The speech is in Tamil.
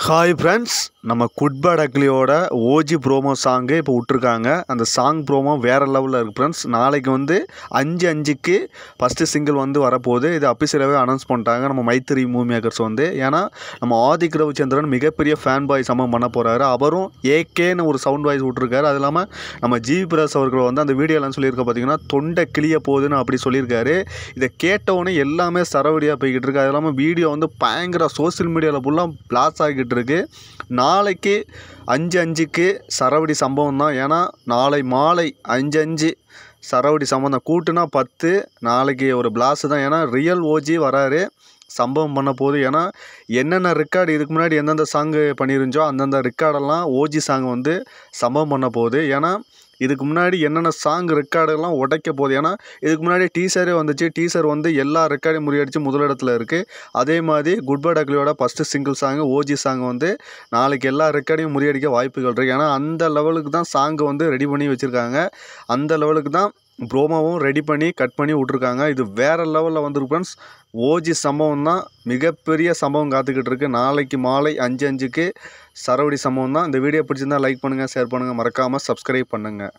ஹாய் ஃப்ரெண்ட்ஸ், நம்ம குட் பேட் அக்லியோட ஓஜி ப்ரோமோ சாங்கு இப்போ விட்ருக்காங்க. அந்த சாங் ப்ரோமோ வேறு லெவலில் இருக்குது ஃப்ரெண்ட்ஸ். நாளைக்கு வந்து 5/5க்கு ஃபஸ்ட்டு சிங்கிள் வந்து வரப்போகுது. இது அஃபிஷியலாகவே அனௌன்ஸ் பண்ணிட்டாங்க நம்ம மைத்திரி மூவி மேக்கர்ஸ் வந்து. ஏன்னா நம்ம ஆதிக் ரவிச்சந்திரன் மிகப்பெரிய ஃபேன் பாய் சம்பவம் பண்ண போகிறாரு. அவரும் ஏகேன்னு ஒரு சவுண்ட் வாய்ஸ் விட்ருக்காரு. அது இல்லாமல் நம்ம ஜிவி பிரகாஷ் அவர்கள் வந்து அந்த வீடியோலாம் சொல்லியிருக்க பார்த்தீங்கன்னா தொண்டை கிளிய போகுதுன்னு அப்படி சொல்லியிருக்காரு. இதை கேட்டவுடனே எல்லாமே சரவடியாக போய்கிட்டு இருக்கு. அது இல்லாமல் வீடியோ வந்து பயங்கர சோசியல் மீடியாவில் ஃபுல்லாக பிளாஸ் ஆகிட்டு இருக்கு. நாளைக்கு 5/5க்கு சரவடி சம்பவம் தான். ஏன்னா நாளை மாலை 5/5 சரவடி சம்பவம் தான். கூட்டுனா 10, நாளைக்கு ஒரு பிளாஸ் தான். ஏன்னா ரியல் ஓஜி வராரு, சம்பவம் பண்ண போகுது. ஏன்னா என்னென்ன ரெக்கார்டு இதுக்கு முன்னாடி எந்தெந்த சாங்கு பண்ணியிருந்தோ அந்தந்த ரெக்கார்டெல்லாம் ஓஜி சாங் வந்து சம்பவம் பண்ண போகுது. ஏன்னா இதுக்கு முன்னாடி என்னென்ன சாங் ரெக்கார்டெல்லாம் உடைக்க போகுது. ஏன்னா இதுக்கு முன்னாடி டீசரே வந்துச்சு. டீசர் வந்து எல்லா ரெக்கார்டையும் முறியடிச்சு முதலிடத்தில் இருக்குது. அதே மாதிரி குட் பேட் அக்லியோட first single song OG song வந்து நாளைக்கு எல்லா ரெக்கார்டையும் முறியடிக்க வாய்ப்புகள் இருக்குது. ஏன்னா அந்த லெவலுக்கு தான் சாங்கு வந்து ரெடி பண்ணி வச்சுருக்காங்க. அந்த லெவலுக்கு தான் ப்ரோமோவும் ரெடி பண்ணி கட் பண்ணி விட்ருக்காங்க. இது வேறு லெவலில் வந்துருக்கு ஃப்ரெண்ட்ஸ். ஓஜி சம்பவம் தான் மிகப்பெரிய சம்பவம் காத்துக்கிட்டு இருக்குது. நாளைக்கு மாலை 5/5க்கு சரவடி சம்பவம் தான். இந்த வீடியோ பிடிச்சிருந்தால் லைக் பண்ணுங்கள், ஷேர் பண்ணுங்கள், மறக்காமல் சப்ஸ்கிரைப் பண்ணுங்கள்.